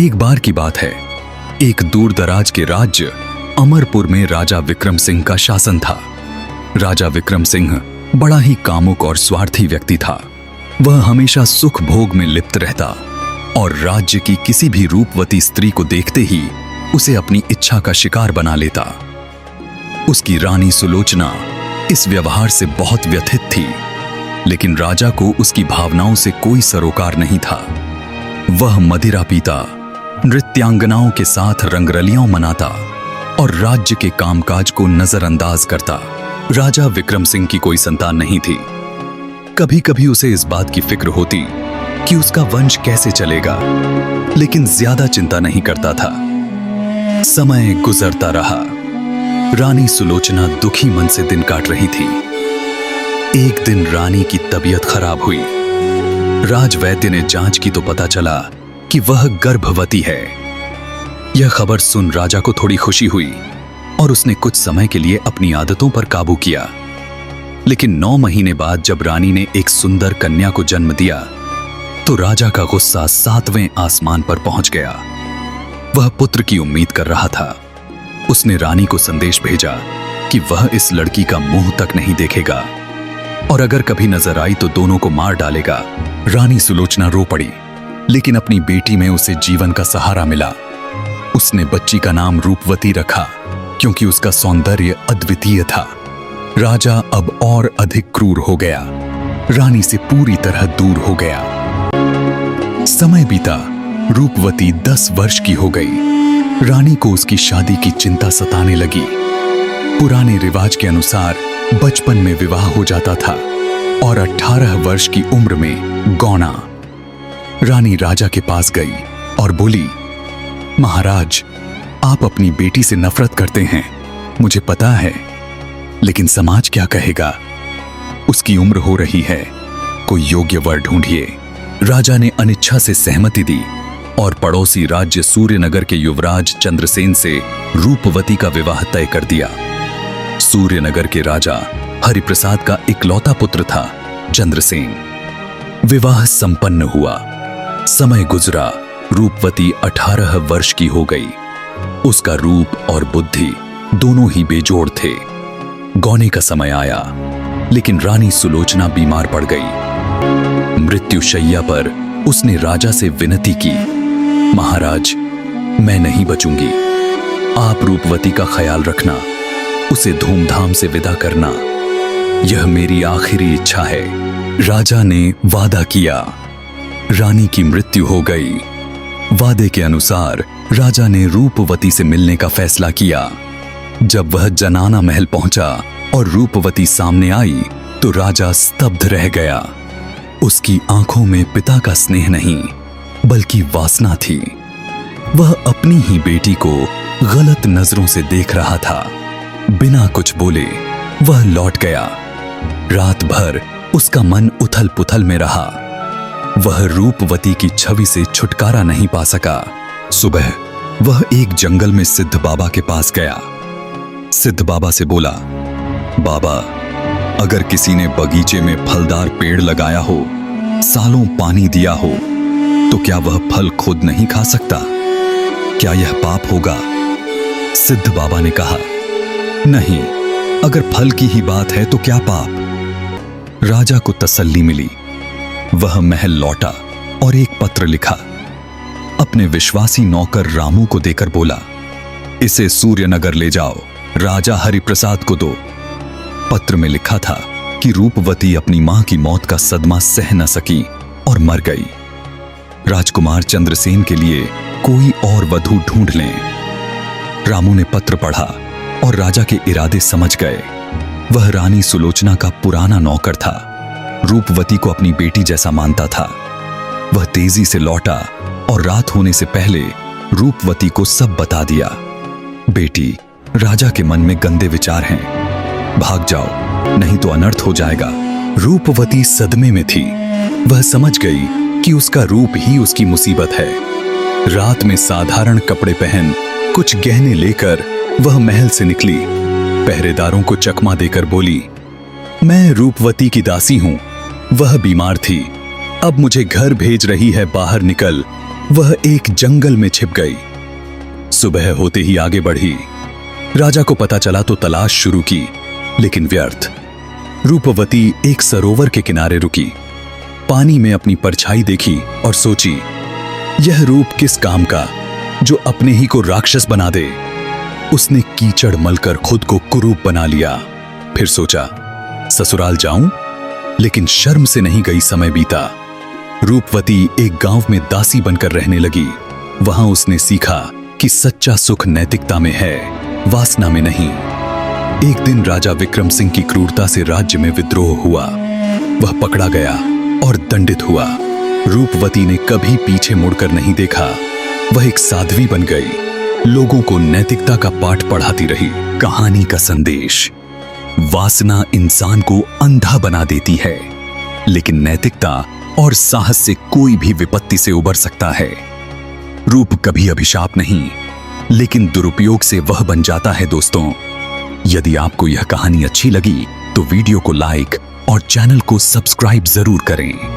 एक बार की बात है, एक दूर दराज के राज्य अमरपुर में राजा विक्रम सिंह का शासन था। राजा विक्रम सिंह बड़ा ही कामुक और स्वार्थी व्यक्ति था। वह हमेशा सुख भोग में लिप्त रहता और राज्य की किसी भी रूपवती स्त्री को देखते ही उसे अपनी इच्छा का शिकार बना लेता। उसकी रानी सुलोचना इस व्यवहार से बहुत व्यथित थी, लेकिन राजा को उसकी भावनाओं से कोई सरोकार नहीं था। वह मदिरा पीता, नृत्यांगनाओं के साथ रंगरलियां मनाता और राज्य के कामकाज को नजरअंदाज करता। राजा विक्रम सिंह की कोई संतान नहीं थी। कभी कभी उसे इस बात की फिक्र होती कि उसका वंश कैसे चलेगा, लेकिन ज्यादा चिंता नहीं करता था। समय गुजरता रहा। रानी सुलोचना दुखी मन से दिन काट रही थी। एक दिन रानी की तबीयत खराब हुई। राजवैद्य ने जांच की तो पता चला कि वह गर्भवती है। यह खबर सुन राजा को थोड़ी खुशी हुई और उसने कुछ समय के लिए अपनी आदतों पर काबू किया। लेकिन 9 महीने बाद जब रानी ने एक सुंदर कन्या को जन्म दिया तो राजा का गुस्सा 7वें आसमान पर पहुंच गया। वह पुत्र की उम्मीद कर रहा था। उसने रानी को संदेश भेजा कि वह इस लड़की का मुंह तक नहीं देखेगा और अगर कभी नजर आई तो दोनों को मार डालेगा। रानी सुलोचना रो पड़ी, लेकिन अपनी बेटी में उसे जीवन का सहारा मिला। उसने बच्ची का नाम रूपवती रखा क्योंकि उसका सौंदर्य अद्वितीय था। राजा अब और अधिक क्रूर हो गया। रानी से पूरी तरह दूर हो गया। समय बीता। रूपवती 10 वर्ष की हो गई। रानी को उसकी शादी की चिंता सताने लगी। पुराने रिवाज के अनुसार बचपन में विवाह हो जाता था और 18 वर्ष की उम्र में गौना। रानी राजा के पास गई और बोली, महाराज, आप अपनी बेटी से नफरत करते हैं, मुझे पता है, लेकिन समाज क्या कहेगा? उसकी उम्र हो रही है, कोई योग्य वर ढूंढिए। राजा ने अनिच्छा से सहमति दी और पड़ोसी राज्य सूर्यनगर के युवराज चंद्रसेन से रूपवती का विवाह तय कर दिया। सूर्यनगर के राजा हरिप्रसाद का इकलौता पुत्र था चंद्रसेन। विवाह संपन्न हुआ। समय गुजरा। रूपवती 18 वर्ष की हो गई। उसका रूप और बुद्धि दोनों ही बेजोड़ थे। गौने का समय आया, लेकिन रानी सुलोचना बीमार पड़ गई। मृत्युशैया पर उसने राजा से विनती की, महाराज, मैं नहीं बचूंगी। आप रूपवती का ख्याल रखना, उसे धूमधाम से विदा करना, यह मेरी आखिरी इच्छा है। राजा ने वादा किया। रानी की मृत्यु हो गई। वादे के अनुसार राजा ने रूपवती से मिलने का फैसला किया। जब वह जनाना महल पहुंचा और रूपवती सामने आई तो राजा स्तब्ध रह गया। उसकी आंखों में पिता का स्नेह नहीं, बल्कि वासना थी। वह अपनी ही बेटी को गलत नजरों से देख रहा था। बिना कुछ बोले वह लौट गया। रात भर उसका मन उथल पुथल में रहा। वह रूपवती की छवि से छुटकारा नहीं पा सका। सुबह वह एक जंगल में सिद्ध बाबा के पास गया। सिद्ध बाबा से बोला, बाबा, अगर किसी ने बगीचे में फलदार पेड़ लगाया हो, सालों पानी दिया हो, तो क्या वह फल खुद नहीं खा सकता? क्या यह पाप होगा? सिद्ध बाबा ने कहा, नहीं, अगर फल की ही बात है तो क्या पाप? राजा को तसल्ली मिली। वह महल लौटा और एक पत्र लिखा। अपने विश्वासी नौकर रामू को देकर बोला, इसे सूर्यनगर ले जाओ, राजा हरिप्रसाद को दो। पत्र में लिखा था कि रूपवती अपनी मां की मौत का सदमा सह न सकी और मर गई। राजकुमार चंद्रसेन के लिए कोई और वधू ढूंढ लें। रामू ने पत्र पढ़ा और राजा के इरादे समझ गए। वह रानी सुलोचना का पुराना नौकर था। रूपवती को अपनी बेटी जैसा मानता था। वह तेजी से लौटा और रात होने से पहले रूपवती को सब बता दिया। बेटी, राजा के मन में गंदे विचार हैं, भाग जाओ, नहीं तो अनर्थ हो जाएगा। रूपवती सदमे में थी। वह समझ गई कि उसका रूप ही उसकी मुसीबत है। रात में साधारण कपड़े पहन कुछ गहने लेकर वह महल से निकली। पहरेदारों को चकमा देकर बोली, मैं रूपवती की दासी हूं। वह बीमार थी, अब मुझे घर भेज रही है, बाहर निकल, वह एक जंगल में छिप गई। सुबह होते ही आगे बढ़ी। राजा को पता चला तो तलाश शुरू की, लेकिन व्यर्थ। रूपवती एक सरोवर के किनारे रुकी, पानी में अपनी परछाई देखी और सोची, यह रूप किस काम का जो अपने ही को राक्षस बना दे। उसने कीचड़ मलकर खुद को कुरूप बना लिया। फिर सोचा, ससुराल जाऊं, लेकिन शर्म से नहीं गई। समय बीता। रूपवती एक गांव में दासी बनकर रहने लगी। वहां उसने सीखा कि सच्चा सुख नैतिकता में है, वासना में नहीं। एक दिन राजा विक्रम सिंह की क्रूरता से राज्य में विद्रोह हुआ। वह पकड़ा गया और दंडित हुआ। रूपवती ने कभी पीछे मुड़कर नहीं देखा। वह एक साध्वी बन गई, लोगों को नैतिकता का पाठ पढ़ाती रही। कहानी का संदेश, वासना इंसान को अंधा बना देती है, लेकिन नैतिकता और साहस से कोई भी विपत्ति से उबर सकता है। रूप कभी अभिशाप नहीं, लेकिन दुरुपयोग से वह बन जाता है। दोस्तों, यदि आपको यह कहानी अच्छी लगी तो वीडियो को लाइक और चैनल को सब्सक्राइब जरूर करें।